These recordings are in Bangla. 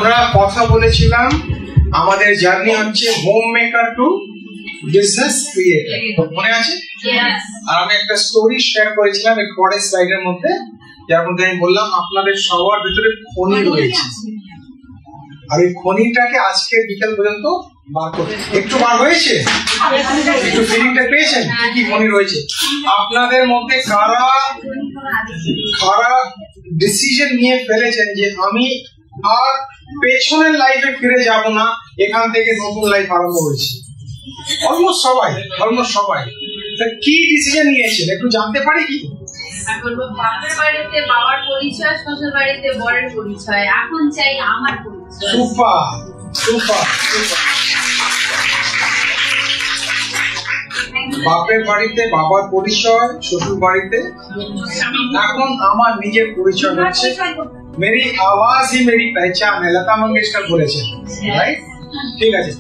আমরা কথা বলেছিলাম আমাদের জার্নি হচ্ছে home maker to business creator, মনে আছে? আর আমি একটা স্টোরি শেয়ার করেছিলাম এই পরের স্লাইডের মধ্যে, যার মধ্যে আমি বললাম আপনাদের সবার ভিতরে খনি রয়েছে, আর এই খনিটাকে আজকে বিকেল পর্যন্ত বার করতে একটু বার হয়েছে, একটু ফিলিংটা পেয়েছেন কি কি খনি রয়েছে আপনাদের মধ্যে? কারা ডিসিশন নিয়ে ফেলেছেন যে আমি আর পেছনের লাইফে ফিরে যাব না, এখান থেকে নতুন লাইফ আরম্ভ হয়েছে? অলমোস্ট সবাই। কি ডিসিশন নিয়েছেন একটু জানতে পারি কি? বাপের বাড়িতে বাবার পরিচয়, শ্বশুর বাড়িতে বরের পরিচয়, এখন চাই আমার পরিচয়। সুপার। বাপের বাড়িতে বাবার পরিচয়, শ্বশুর বাড়িতে এখন আমার নিজের পরিচয় হচ্ছে। মেরি আওয়াজ হি মেরি পেহচান, লতা মঙ্গেশকর বলেছেন, রাইট? ঠিক আছে,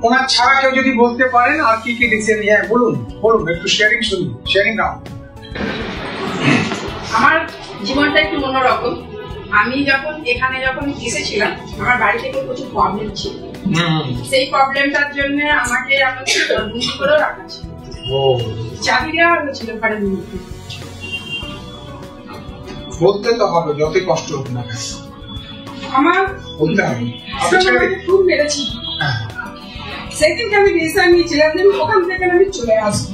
ওনার ছাড়া কেউ যদি বলতে পারেন আর কি কি ডিসিশন নিয়ে বলুন একটু শেয়ারিং নাও। আমার জীবনটা একটু অন্যরকম। আমি এখানে যখন এসেছিলাম আমার বাড়ি থেকে প্রচুর প্রবলেম ছিল, সেই প্রবলেমটার জন্য আমাকে বন্দি করেও রাখা ছিল, চাকরি দেওয়া হয়েছিল ঘরের মধ্যে। বলতে তো হবে যতই কষ্ট হোক না, আমার বলতে হবে, খুব মেরেছি। সেই দিনকে আমি ডিসিশন নিয়েছিলাম যে ওখান থেকে আমি চলে আসবো।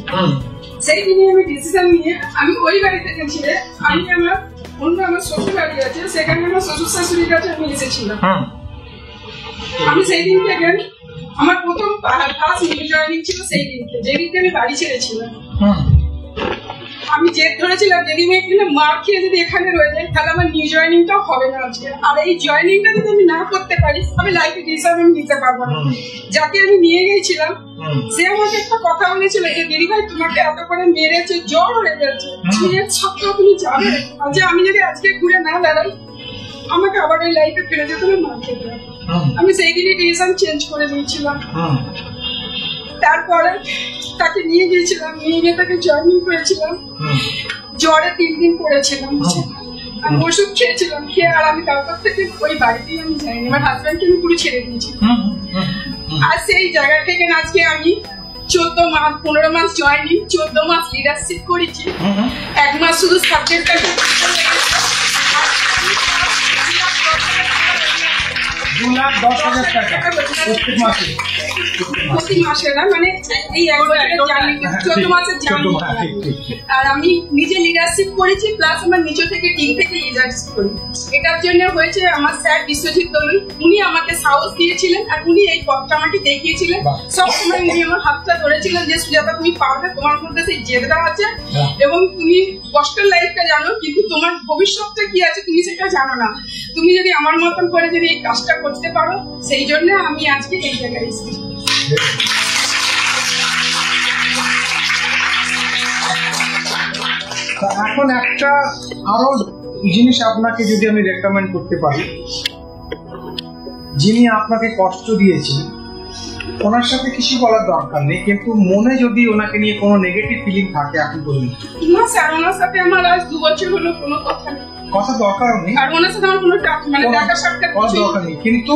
সেই দিনে আমি ডিসিশন নিয়ে আমি ওই বাড়ি থেকে ছেড়ে আমি আমার শ্বশুর বাড়ি আছে, সেখানে আমার শ্বশুর শাশুড়ির কাছে আমি এসেছিলাম। আমি সেই দিন থেকে আমার প্রথম ফার্স্ট নিউ জয়েনিং ছিল সেই দিনকে, যেদিনকে আমি বাড়ি ছেড়েছিলাম। আমি জেদ ধরেছিলাম যদি আমি এখানে মার খেয়ে যদি এখানে রয়ে যাই তাহলে আমার নিউ জয়েনিংটা হবে না আজকে, আর এই জয়েনিংটা যদি আমি না করতে পারি আমি লাইফে ডিসিশন আমি নিতে পারবো না। যাকে আমি নিয়ে গেছিলাম সে আমাকে একটা কথা বলেছিল যে দিদি ভাই তোমাকে এত করে মেরেছে, জ্বর হয়ে গেছে, তুমি এক সপ্তাহ তুমি যাবে, যে আমি যদি আজকে ঘুরে না বেড়াই আমাকে আবার ওই লাইফে ফিরে যেতে হবে, মার খেতে হবে। আমি সেই দিনই ডিসিশন চেঞ্জ করে দিয়েছিলাম। তারপরে তাকে নিয়ে গিয়েছিলাম, নিয়ে গিয়ে তাকে জয়েনিং করেছিলাম। জ্বরে 3 দিন পড়েছিলাম, আমি ওষুধ খেয়েছিলাম, খেয়ে আর আমি তারপর থেকে ওই বাড়িতেই আমি যাইনি, আমার হাজব্যান্ডকে আমি পুরো ছেড়ে দিয়েছিলাম। আর সেই জায়গা থেকে আজকে আমি 15 মাস জয়েনিং, 14 মাস লিডারশিপ করেছি, 1 মাস শুধু সাবজেক্টটাকে 2,10,000 টাকা প্রত্যেক মাসে, প্রতি মাসে না, মানে এই 14 মাসের জার্নি। আর আমি নিজে লিডারশিপ করেছি, প্লাস আমার নিচে থেকে টিম থেকে লিডারশিপ করি। এটার জন্য হয়েছে আমার স্যার বিশ্বজিৎ দলুই, উনি আমাকে সাহস দিয়েছিলেন আর উনি এই পথটা আমাকে দেখিয়েছিলেন। সবসময় উনি আমার হাতটা ধরেছিলেন যে সুজাতা তুমি পারবে, তোমার মধ্যে সেই জেদটা আছে এবং তুমি কষ্টের লাইফটা জানো, কিন্তু তোমার ভবিষ্যৎটা কি আছে তুমি সেটা জানো না, তুমি যদি আমার মতন করে যদি এই কাজটা করতে পারো, সেই জন্য আমি আজকে এই জায়গায় এসেছি। এখন একটা আরো জিনিস আপনাকে যদি আমি রেকমেন্ড করতে পারি, যিনি আপনাকে কষ্ট দিয়েছেন ওনার সাথে কিছু বলার দরকার নেই, কিন্তু মনে যদি ওনাকে নিয়ে কোনো নেগেটিভ ফিলিং থাকে আপনি বলুন। না স্যার, ওনার সাথে আমার আজ 2 বছর হলো কোনো কথা নেই, কথা দরকার নেই, আর ওনার সাথে আমার কোনো দেখা সাক্ষাৎ দরকার নেই, কিন্তু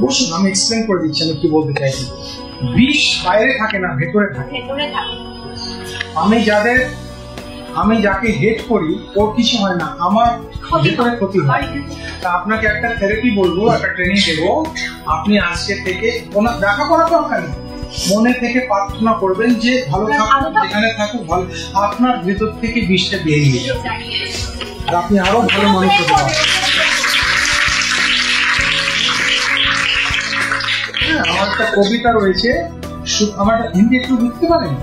বসুন আমি এক্সপ্লেন করে দিচ্ছি আমি কি বলতে চাইছি। বিষ বাইরে থাকে না, ভেতরে থাকে। আমি যাকে হেট করি ওর কিছু হয় না, আমার ভেতরে ক্ষতি হয়। তা আপনাকে একটা থেরাপি বলবো, একটা ট্রেনিং দেবো, আপনি আজকে থেকে ওনার দেখা করা দরকার নেই, মনে থেকে প্রার্থনা করবেন যে ভালো থাকুক, যেখানে থাকুক ভালো, আপনার ভেতর থেকে বিষটা বেরিয়ে যাবে আর আপনি আরো ভালো মানুষ হতে পারবেন। আমার একটা কবিতা রয়েছে, আমার হিন্দি একটু বুঝতে পারেন?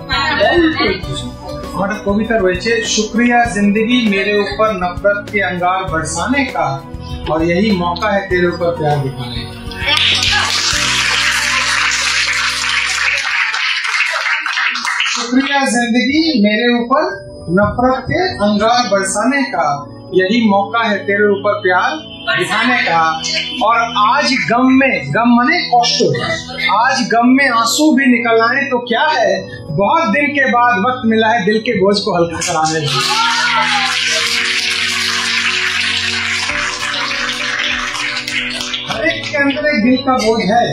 हमारा कविता रही शुक्रिया जिंदगी मेरे ऊपर नफरत के अंगार बरसाने का, और यही मौका है तेरे ऊपर प्यार दिखाने का। शुक्रिया जिंदगी मेरे ऊपर नफरत के अंगार बरसाने का, यही मौका है तेरे ऊपर प्यार दिखाने का। और आज गम मने कष्ट, आज गम में आंसू भी निकल आए तो क्या है, बहुत दिन के बाद वक्त मिला है दिल के बोझ को हल्का कराने का। हर एक अंदर एक दिल का बोझ है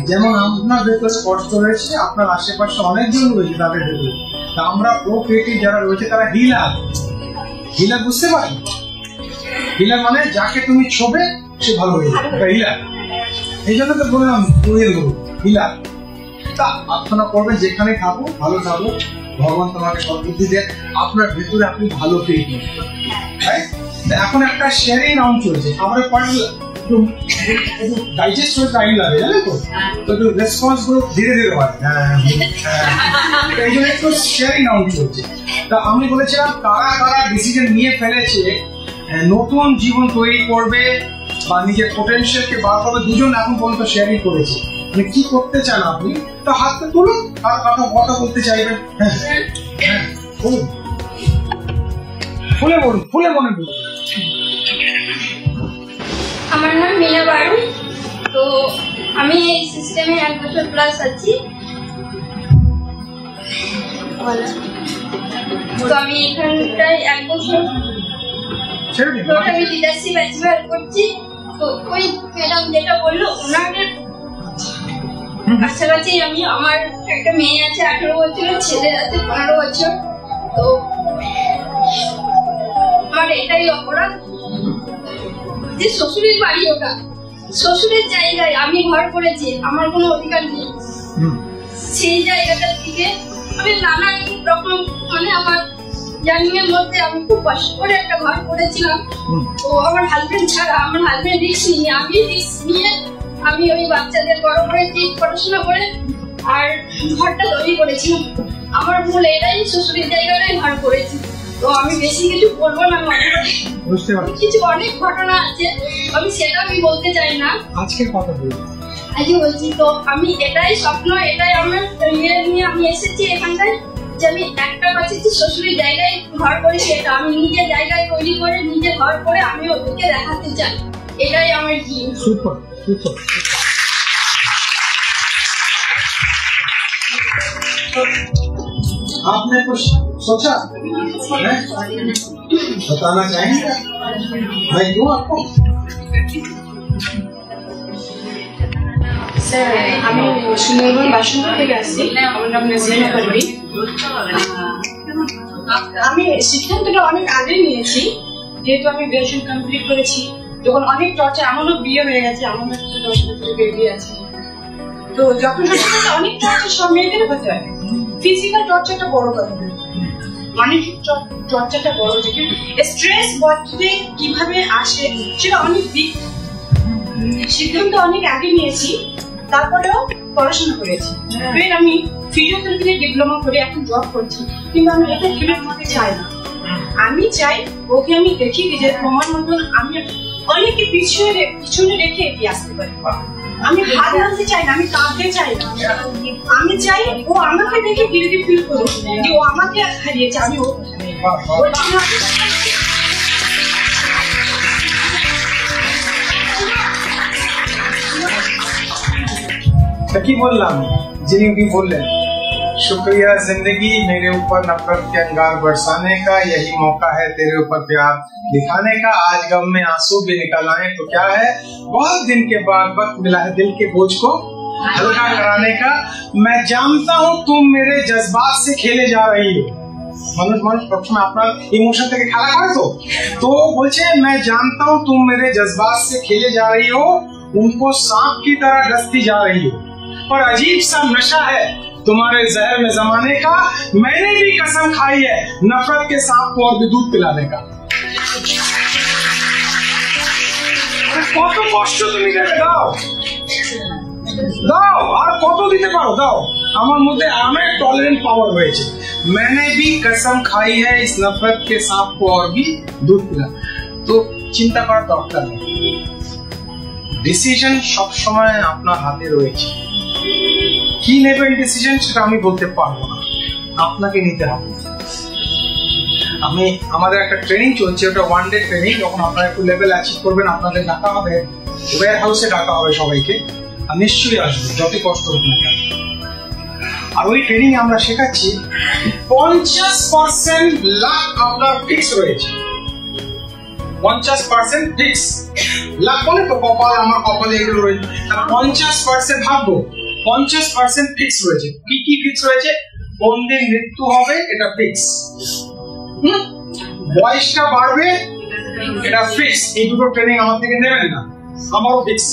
যেমন আপনার ভেতরে কষ্ট রয়েছে আপনার আশেপাশে অনেকজন রয়েছে তাদের ভেতরে তা আমরা প্রো-ক্রিয়েটিভ যারা রয়েছে তারা হিলার বুঝতে পারেন হিলার মানে যাকে তুমি ছোবে সে ভালো হয়ে যাবে হিলার এই জন্য তো বললাম হিলার তা আপনারা করবেন যেখানে থাকো ভালো থাকো ভগবান তোমাকে সদ্বুদ্ধি দেয় আপনার ভেতরে আপনি ভালো ফিল করবেন এখন একটা শেয়ারিং রাউন্ড চলছে আমাদের পয়েন্ট ডাইজেস্ট হতে টাইম লাগে জানেন তো একটু রেসপন্স গুলো ধীরে ধীরে হয় এই জন্য একটু শেয়ারিং রাউন্ড চলছে তা আমি বলেছিলাম কারা কারা ডিসিশন নিয়ে ফেলেছে নতুন জীবন তৈরি করবে বা নিজের পোটেনশিয়ালকে বার করবে দুজন এখন পর্যন্ত শেয়ারিং করেছে মানে কি করতে চান আপনি তা হাতটা তুলুন আর কথা বলতে চাইবেন বলুন ফুলে মনে বলুন আমার নাম মিনা বারু তো আমি এই সিস্টেমে 1 বছর প্লাস আছি তো আমি এখানটায় 1 বছর আমি লিডারশিপ অ্যাচিভ করছি তো ওই ম্যাডাম যেটা বললো ওনাদের কাছাকাছি আমি আমার একটা মেয়ে আছে 18 বছরের ছেলে আছে 15 বছর তো আমার এটাই অপরাধ যে শ্বশুরের বাড়ি ওটা শ্বশুরের জায়গায় আমি ঘর করেছি আমার কোনো অধিকার নেই সেই জায়গাটা থেকে আমি নানান রকম মানে আমার জার্নির মধ্যে আমি খুব কষ্ট করে একটা ঘর করেছিলাম তো আমার হাজবেন্ড ছাড়া আমার হাজবেন্ড রিস্ক নিয়ে আমি রিস্ক নিয়ে আমি ওই বাচ্চাদের বড় করেছি পড়াশোনা করে আর ঘরটা তৈরি করেছিলাম আমার ভুল এটাই শ্বশুরের জায়গায় ঘর করেছি তো আমি বেশি কিছু বলবো না কিছু অনেক ঘটনা আছে আমি সেটা আমি বলতে চাই না আজকে কথা বলবো আজকে বলছি তো আমি এটাই স্বপ্ন এটাই আমার ইয়ে নিয়ে আমি এসেছি এখানটায় যে আমি একটা বাচ্চাটি শ্বশুরের জায়গায় ঘর করে সেটা আমি নিজের জায়গায় তৈরি করে নিজে ঘর করে আমি ওদেরকে দেখাতে চাই এটাই আমার ড্রিম সুপার সুপার आपने कुछ सोचा बताना चाहेंगे मैं दूं आपको স্যার আমি সুন্দরবন বাসন্তী থেকে আসছি আমার নাম নাজিমা পারভীন আমি সিদ্ধান্তটা অনেক আগে নিয়েছি যেহেতু আমি গ্রাজুয়েশন কমপ্লিট করেছি যখন অনেক টর্চার আমারও বিয়ে হয়ে গেছে আমার 10 বছরের বেবি আছে তো যখন অনেক টর্চার সব মেয়েদের হতে হয় ফিজিক্যাল টর্চারটা বড় কথা মানসিক টর্চারটা বড় যেটা স্ট্রেস বাড়তে কিভাবে আসে সেটা অনেক দিক সিদ্ধান্ত অনেক আগে নিয়েছি তারপরেও পড়াশোনা করেছি ফের আমি ফিজিওথেরাপিতে ডিপ্লোমা করে এখন জব করছি কিন্তু আমি এটা ফিরে আমাকে চাই না আমি চাই ওকে আমি দেখিয়ে দিই যে তোমার মতন আমি অনেকে পিছনে রেখে এগিয়ে আসতে পারি আমি হাত নামতে চাই না আমি কাঁদতে চাই না আমি চাই ও আমাকে দেখে ধীরে ধীরে ফিল করুক যে ও আমাকে হারিয়েছে আমি ও की बोललाम जिन्हें भी बोल रहे शुक्रिया जिंदगी मेरे ऊपर नफरत के अंगार बरसाने का यही मौका है तेरे ऊपर प्यार दिखाने का आज गम में आंसू भी निकल आए तो क्या है बहुत दिन के बाद वक्त मिला है दिल के बोझ को हल्का कराने का मैं जानता हूँ तुम मेरे जज्बात से खेले जा रही हो মানুষ প্রথমে আপনার ইমোশন থেকে খেলা করে তো বলছে मैं जानता हूँ तुम मेरे जज्बात से खेले जा रही हो उनको सांप की तरह डसती जा रही हो पर अजीब सा नशा है तुम्हारे जहर में जमाने का मैंने भी कसम खाई है नफरत के सांप को और भी दूध पिलाने का কত কষ্ট তুমি দেবে দাও আর কত দিতে পারো দাও আমার মধ্যে অনেক টলারেন্ট পাওয়ার হয়েছে मैंने भी कसम खाई है इस नफरत के सांप को और भी दूध पिला तो চিন্তা করার দরকার নেই ডিসিশন সব সময় আপনার হাতে রয়েছে কি নেবেন ডিসিশন সেটা আমি বলতে পারবো না আপনাকে নিতে হবে আমাদের একটা ট্রেনিং চলছে ওটা 1 ডে ট্রেনিং যখন আপনারা একটু লেভেল অ্যাচিভ করবেন আপনাদের ডাকা হবে ওয়্যার হাউসে ডাকা হবে সবাইকে আর নিশ্চয়ই আসবে যত কষ্ট হোক না কেন আর ওই ট্রেনিং আমরা শেখাচ্ছি 50% লাক আপনার ফিক্স রয়েছে 50% ফিক্স লাভ বলে তো কপাল, আমার কপালে এগুলো রয়েছে। 50% ভাগ্য, 50% ফিক্স রয়েছে। কি কি ফিক্স রয়েছে? কোন দিন মৃত্যু হবে এটা ফিক্স, বয়সটা বাড়বে এটা ফিক্স। এই দুটো ট্রেনিং আমার থেকে নেবেন না, আমারও ফিক্স,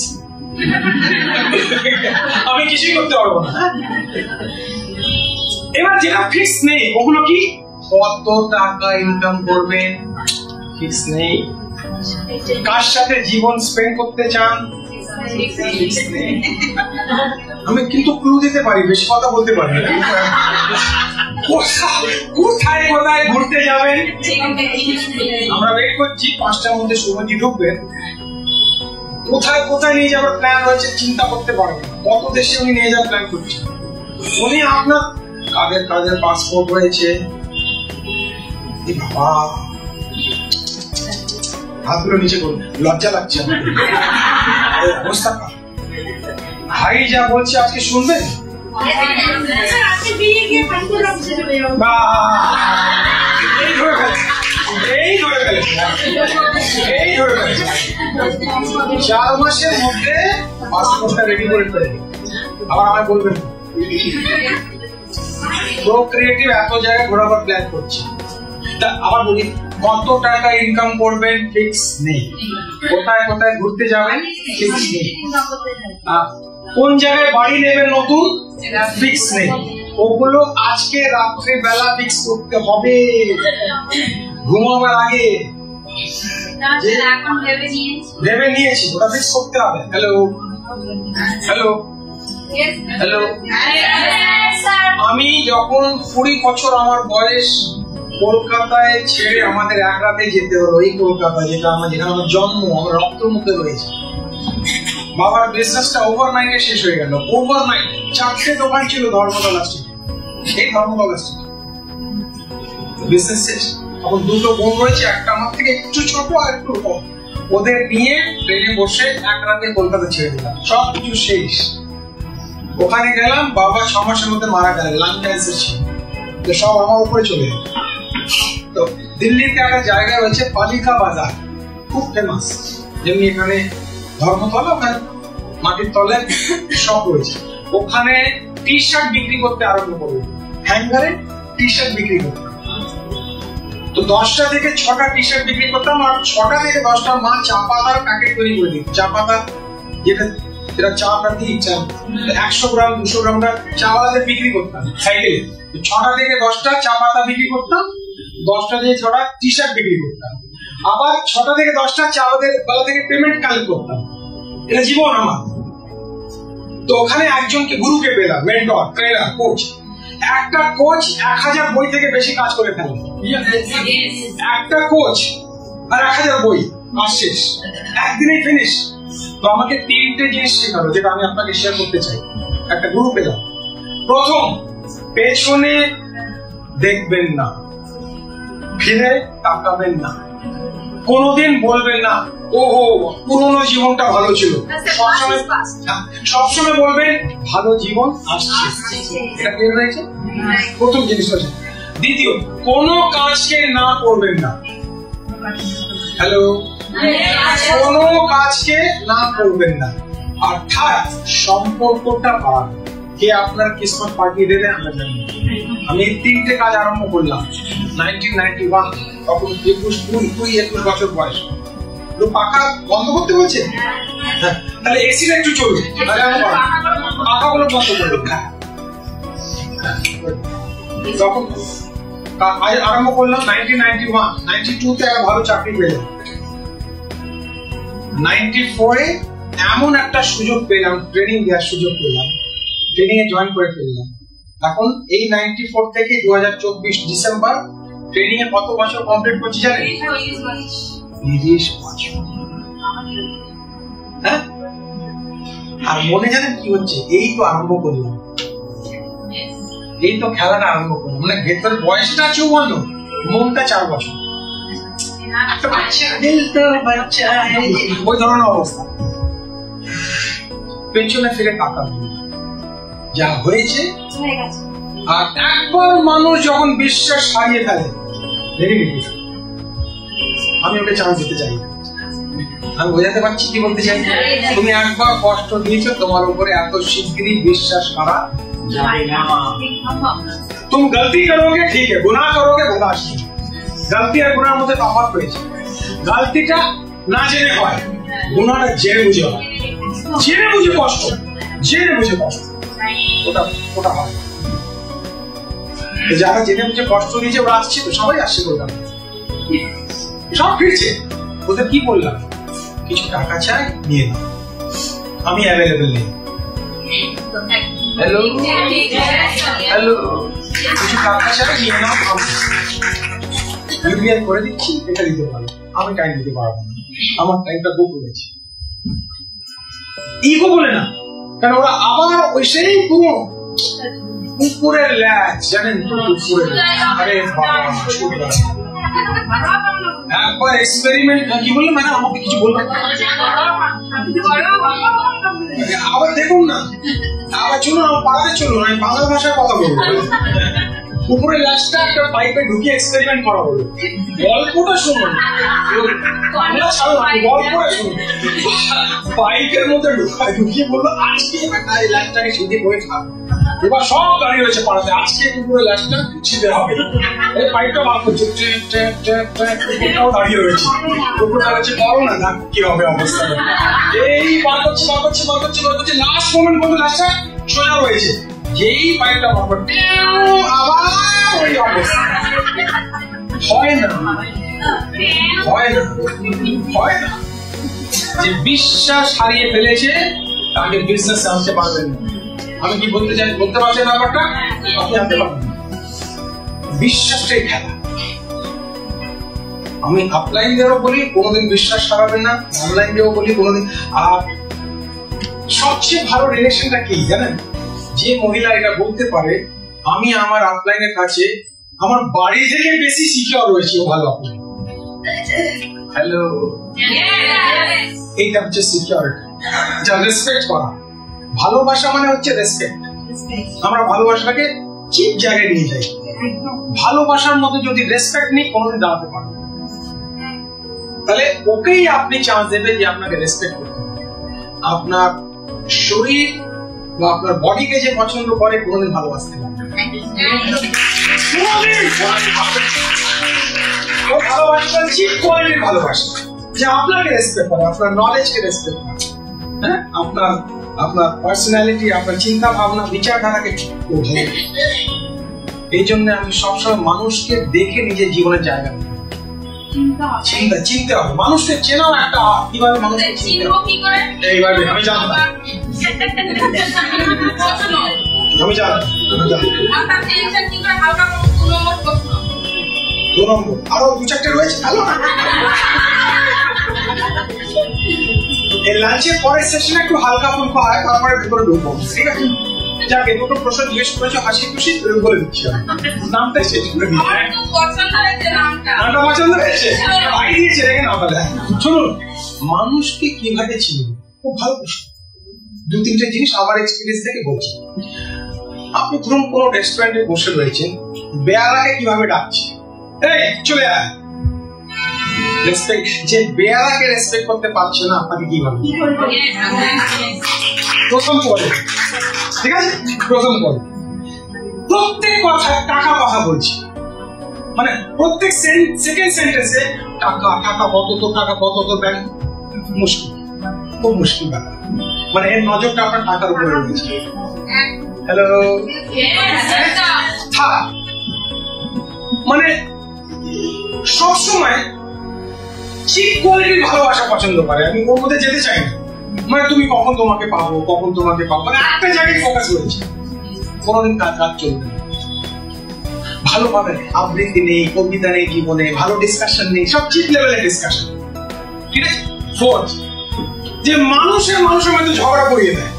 আমি কিছুই করতে পারবো না। এবার যেটা ফিক্স নেই ওগুলো কি? কত টাকা ইনকাম করবেন ফিক্স নেই, কার সাথে জীবন স্পেন্ড করতে চান ফিক্স নেই। আমি কিন্তু ক্লু দিতে পারি, বেশি কথা বলতে পারি না। কোথায় কোথায় ঘুরতে যাবেন আমরা ওয়েট করছি, 5টার মধ্যে শুভজি ঢুকবেন। কোথায় কোথায় নিয়ে যাওয়ার প্ল্যান রয়েছে চিন্তা করতে পারবেন, কত দেশে উনি নিয়ে যাওয়ার প্ল্যান করছেন। উনি আপনার কাদের কাদের পাসপোর্ট রয়েছে, বাবা হাতগুলো নিচে করুন, লজ্জা লাগছে অবস্থা। ভাই যা বলছে আজকে শুনবেন? এই ধরে ফেলেছে 4 মাসের মধ্যে পাসপোর্টটা রেডি করে ফেলে। আবার আমায় বলবেন ক্রিয়েটিভ এত জায়গায় ঘোরাবার প্ল্যান করছে। আবার বলি কত টাকা ইনকাম করবেন ফিক্স নেই, কোথায় কোথায় ঘুরতে যাবেন ফিক্স নেই, কোন জায়গায় বাড়ি নেবেন নতুন ফিক্স নেই। ওগুলো আজকে রাত্রে বেলা ফিক্স করতে হবে, ঘুমাবার আগে ভেবে নিয়েছি ওটা ফিক্স করতে হবে। হ্যালো হ্যালো হ্যালো, আমি যখন 20 বছর আমার বয়স, কলকাতায় ছেড়ে আমাদের এক রাতে যেতে হলো। এই কলকাতা যেটা আমার, যেখানে আমার জন্ম, আমার রক্ত মুখে রয়েছে। বাবার বিজনেসটা ওভারনাইটে শেষ হয়ে গেল। ওভারনাইট 4টে দোকান ছিল ধর্মতলা স্ট্রিটে, এই ধর্মতলা স্ট্রিটে বিজনেস শেষ। এখন 2টো বোন রয়েছে, একটা আমার থেকে একটু ছোট আর একটু কম। ওদের নিয়ে ট্রেনে বসে এক রাতে কলকাতা ছেড়ে দিলাম, সব কিছু শেষ। ওখানে গেলাম, বাবা 6 মাসের মধ্যে মারা গেলেন, লাং ক্যান্সার ছিল, তো সব আমার উপরে চলে গেল। তো দিল্লিতে একটা জায়গা রয়েছে পালিকা বাজার, খুব ফেমাস, যেমনি এখানে ধর্মতলা, ওখানে মাটির তলায় সব রয়েছে। ওখানে টি শার্ট বিক্রি করতে আরম্ভ করবো, হ্যাঙ্গারে টি শার্ট বিক্রি করতাম। তো 10টা থেকে 6টা টি শার্ট বিক্রি করতাম, আর 6টা থেকে 10টা মা চা পাতার প্যাকেট তৈরি করে দিত। চা পাতা যেটা চা পাতি 100 গ্রাম 200 গ্রাম চাওয়ালাদের বিক্রি করতাম সাইকেলে। 6টা থেকে 10টা চা পাতা বিক্রি করতাম, 10টা থেকে 6টা টি শার্ট বিক্রি করতাম, আবার 6টা থেকে 10টা চাওয়ালাদের গলা থেকে পেমেন্ট কালেক্ট করতাম। এটা জীবন আমার। তো ওখানে একজনকে গুরুকে পেলাম, মেন্টর, ট্রেনার, কোচ। একটা কোচ 1000 বই থেকে বেশি কাজ করে ফেলে। একটা কোচ আর 1000 বই, কাজ শেষ, একদিনেই ফিনিশ। তো আমাকে 3টে জিনিস শেখালো, যেটা আমি আপনাকে শেয়ার করতে চাই। একটা গুরু পেলাম। প্রথম, পেছনে দেখবেন না, ফিরে তাকাবেন না, কোনদিন বলবেন না ওহো পুরনো জীবনটা ভালো ছিল। সবসময় বলবেন ভালো জীবন আসছে। এটা ক্লিয়ার হয়েছে? প্রথম জিনিস হচ্ছে। দ্বিতীয়, কোনো কাজকে না করবেন না। হ্যালো, কোনো কাজকে না করবেন না। আর থার্ড, সম্পর্কটা বাড়ান। কে আপনার কিসমত পাঠিয়ে দেবে আমরা জানি। আমি এই 3টে কাজ আরম্ভ করলাম 1991, তখন 21 বছর বয়স। তো পাখা বন্ধ করতে বলছে, হ্যাঁ, তাহলে এসিটা একটু চলবে, পাখাগুলো বন্ধ করবে। তখন আরম্ভ করলাম 1991, 92-তে একটা ভালো চাকরি পেলাম। 94-এ এমন একটা সুযোগ পেলাম, ট্রেনিং দেওয়ার সুযোগ পেলাম, ট্রেনিং এ জয়েন করে ফেললাম। এখন এই 94 থেকে 2024 ডিসেম্বর ট্রেনিং এ কত বছর কমপ্লিট করছি জানেন? 30 বছর। হ্যাঁ, আর মনে জানেন কি হচ্ছে? এই তো আরম্ভ করলাম, এই তো খেলাটা আরম্ভ করলাম। মানে ভেতর বয়সটা 54, মনটা 4 বছর। ওই ধরনের অবস্থা। পেছনে ফিরে তাকাবো, যা হয়েছে। আর একবার মানুষ যখন বিশ্বাস হারিয়ে ফেলে, আমি ওকে চান্স দিতে চাই। আমি বোঝাতে পারছি কি বলতে চাই? তুমি একবার কষ্ট দিয়েছো, তোমার উপরে এত শিগগিরই বিশ্বাস করা जाए ना। तुम गलती करोगे ठीक है, गुनाह करोगे बर्दाश्त नहीं। गलती और गुनाह মধ্যে তফাৎ রয়েছে। গলতিটা না জেনে হয়, গুনাহটা জেনে বুঝে হয়। জেনে বুঝে কষ্ট, জেনে বুঝে কষ্ট, ওটা ওটা হয়। যারা জেনে বুঝে কষ্ট নিয়েছে ওরা আসছে তো, সবাই আসছে কলকাতা, সব ফিরছে। ওদের কি বললাম? কিছু টাকা চাই, নিয়ে নাও, আমি অ্যাভেলেবেল নেই। হ্যালো হ্যালো, কিছু টাকা চাই, নিয়ে নাও, ইউপিআই করে দিচ্ছি, এটা দিতে পারো, আমি টাইম দিতে পারবো না, আমার টাইমটা বুক করেছি। ইগো বলে না, কারণ ওরা আবার ওই সেই কুকুরের ল্যাচ, জানেন তো কুকুরের, আরে বাবা একবার এক্সপেরিমেন্ট, কি বললো ম্যাডাম? আমাকে কিছু বলবেন? আবার দেখুন না, আবার চলুন, আমার পাড়াতে চলুন, আমি বাংলা ভাষায় কথা বলবো। কুকুরের লাশটা একটা পাইপে ঢুকিয়ে এক্সপেরিমেন্ট করা হলো, গল্পটা শুনুন, গল্পটা শুনুন। পাইপের মধ্যে ঢুকিয়ে বললো আজকে এই লাশটাকে সিদ্ধি করে খাবো। এবার সব দাঁড়িয়ে রয়েছে পাড়াতে, আজকে কুকুরের লাশটা ছিঁড়ে হবে। এই পাইপটা বার করছে, কুকুরটাও দাঁড়িয়ে রয়েছে, কুকুরটা হচ্ছে করো না, কি হবে অবস্থা। এই বার করছে বার করছে বার করছে বার করছে, লাস্ট মোমেন্ট বলতে লাশটা সোজা রয়েছে। যেই পাইপটা বার করতে আবার ওই অবস্থা। হয় না, হয় না, হয় না। যে বিশ্বাস হারিয়ে ফেলেছে তাকে বিশ্বাস আনতে পারবেন না। আমি কি বলতে চাই, বলতে পারছেন ব্যাপারটা? আপনি আনতে পারবেন। বিশ্বাসটাই খেলা। আমি অফলাইন দিয়েও বলি কোনোদিন বিশ্বাস হারাবেন না, অনলাইন দিয়েও বলি কোনোদিন। আর সবচেয়ে ভালো রিলেশনটা কি জানেন? যে মহিলা এটা বলতে পারে আমি আমার অফলাইনের কাছে আমার বাড়ি থেকে বেশি সিকিউর রয়েছে, ও ভালো অফলাইন। হ্যালো, এইটা হচ্ছে সিকিউরিটি, যা রেসপেক্ট করা। ভালোবাসা মানে হচ্ছে রেসপেক্ট। আমরা ভালোবাসাটাকে ঠিক জায়গায় নিয়ে যাই। ভালোবাসার মধ্যে যদি রেসপেক্ট নেই, কোনোদিন দাঁড়াতে পারবে না। তাহলে ওকেই আপনি চান্স দেবেন যে আপনাকে রেসপেক্ট করতে হবে। আপনার শরীর বা আপনার বডিকে যে পছন্দ করে, কোনোদিন ভালোবাসতে পারবে না। ও ভালোবাসা চিপ কোয়ালিটির ভালোবাসা, যে আপনাকে রেসপেক্ট করে, আপনার নলেজকে রেসপেক্ট করে, হ্যাঁ, আপনার আপনার পার্সোনালিটি, আপনার চিন্তা ভাবনা, বিচারধারাকে। এই জন্য আমি সবসময় মানুষকে দেখে নিজের জীবনের জায়গা চিনতে হবে। মানুষকে চেনাও একটা আর্ট। কিভাবে মানুষকে চিনতে হবে এইভাবে আমি জানতাম, আমি জানতাম। 2 নম্বর আরো 2-4টে রয়েছে, ভালো না? এই লাঞ্চের পরের সেশনে একটু হালকা ফুলকা হয়, তারপরে ভিতরে ঢুকবো, ঠিক আছে? যাকে দুটো প্রশ্ন জিজ্ঞেস করেছো হাসি খুশি বলে দিচ্ছি, নামটা শেষ করে দিচ্ছি। নামটা পছন্দ হয়েছে, ভাই দিয়েছে, রেখে নাও তাহলে। শুনুন, মানুষকে কিভাবে চিনবে, খুব ভালো প্রশ্ন। 2-3টে জিনিস আমার এক্সপিরিয়েন্স থেকে বলছি। আপনি ধরুন কোন রেস্টুরেন্টে বসে রয়েছেন, বেয়ারাকে কিভাবে ডাকছে, এই চলে আয়। রেসপেক্ট, যে বেয়ারাকে রেসপেক্ট করতে পারছে না, আপনাকে কিভাবে? প্রথম পদে, ঠিক আছে? প্রথম পদে প্রত্যেক কথায় টাকা কথা বলছি, মানে প্রত্যেক সেকেন্ড সেন্টেন্সে টাকা টাকা কত, তো টাকা কত, তো ব্যাংক। মুশকিল, খুব মুশকিল ব্যাপার। মানে এর নজরটা আপনার টাকার উপরে রয়েছে। হ্যালো, মানে সবসময় চিপ কোয়ালিটির ভালোবাসা পছন্দ করে। আমি ওর মধ্যে যেতে চাই না, মানে তুমি কখন তোমাকে পাবো, কখন তোমাকে পাবো, মানে একটা জায়গায় ফোকাস রয়েছে, কোনোদিন কাজ চলবে না। ভালোভাবে আবৃত্তি নেই, কবিতা নেই জীবনে, ভালো ডিসকাশন নেই, সব চিপ লেভেলের ডিসকাশন, ঠিক আছে? ফোর্থ, যে মানুষের মধ্যে ঝগড়া করিয়ে দেয়,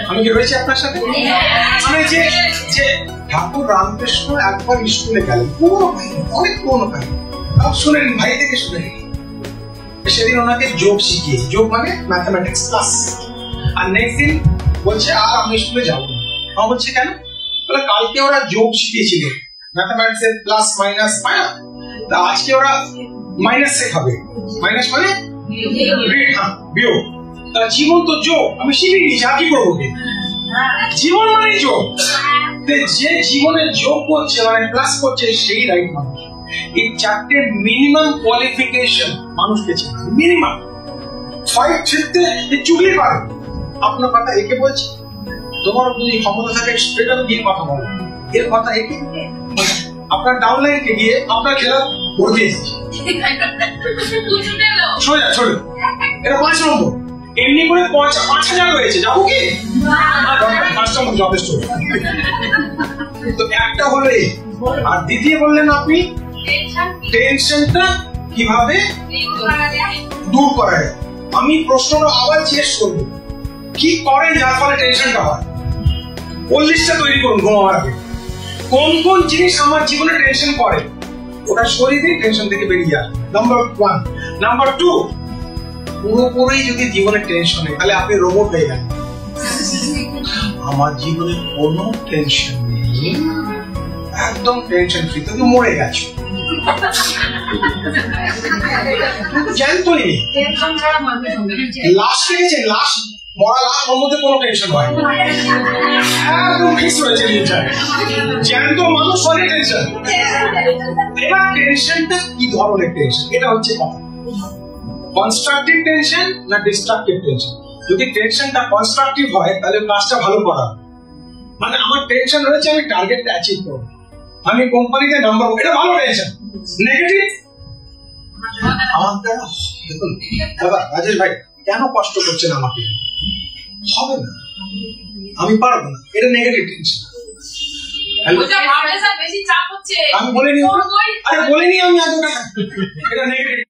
আমি কি রয়েছি আপনার সাথে? মানে যে ঠাকুর রামকৃষ্ণ একবার স্কুলে গেলেন, অনেক পুরোনো কাহিনী, শুনেন ভাই থেকে শুনে। সেদিন ওনাকে যোগ শিখিয়ে, যোগ মানে ম্যাথমেটিক্স ক্লাস, আর নেক্সট দিন বলছে আর আমি স্কুলে যাবো না। আমার বলছে কেন? বলে কালকে ওরা যোগ শিখিয়েছিলেন, ম্যাথমেটিক্স এর প্লাস মাইনাস, তা আজকে ওরা মাইনাস শেখাবে। মাইনাস মানে বিয়োগ। তা জীবন তো যোগ, আমি শিখে নিয়েছি, আর কি করবো? জীবন মানে যোগ। যে জীবনে যোগ করছে মানে প্লাস করছে সেই রাইট মানুষ। এই চারটে মিনিমাম কোয়ালিফিকেশন মানুষকে চেনা, মিনিমাম 5 ক্ষেত্রে চুগলি পারে। আপনার কথা একে বলছি, তোমার যদি ক্ষমতা থাকে স্ট্রেট আপ গিয়ে কথা বলো, এর কথা একে। আপনার ডাউনলাইনকে গিয়ে আপনার খেলা ভরে দিয়েছি সোজা ছোট, এটা 5 নম্বর। এমনি করে 5,000 হয়েছে, যাবো কি? 5 নম্বর যথেষ্ট। তো একটা হলে, আর দ্বিতীয় বললেন আপনি টেনশনটা কিভাবে দূর করা যায়। আমি প্রশ্নটা আবার জিজ্ঞেস করবো, কি করেন যার ফলে টেনশনটা হয়? 40টা তৈরি করুন ঘুমাবার আগে। কোন কোন জিনিস আমার জীবনে টেনশন করে, ওটা সরিয়ে দিয়ে টেনশন থেকে বেরিয়ে যায়। নাম্বার 1। নাম্বার 2, পুরোপুরি যদি জীবনে টেনশন নেই তাহলে আপনি রোবট হয়ে গেলেন। আমার জীবনে কোনো টেনশন নেই, একদম টেনশন ফ্রি, তুমি মরে গেছো। জ্যান্ত নেই। লাশ দেখেছেন? লাশ, মরা লাশ, ওর মধ্যে কোনো টেনশন হয় না, একদম ফিক্স হয়েছে। জ্যান্ত মানুষ অনেক টেনশন। এবার টেনশনটা কি ধরনের টেনশন, এটা হচ্ছে কথা। কনস্ট্রাকটিভ টেনশন না ডিস্ট্রাকটিভ টেনশন? যদি টেনশনটা কনস্ট্রাকটিভ হয় তাহলে কাজটা ভালো করা, মানে আমার টেনশন রয়েছে আমি টার্গেটটা অ্যাচিভ করব, আমি কোম্পানিতে নাম্বার, এটা ভালো টেনশন। নেগেটিভ আমার দ্বারা দেখুন দাদা রাজেশ ভাই কেন কষ্ট করছেন আমাকে, হবে না, আমি পারবো না, এটা নেগেটিভ টেনশন। আমি বলিনি, আরে বলিনি আমি এতটা, এটা নেগেটিভ।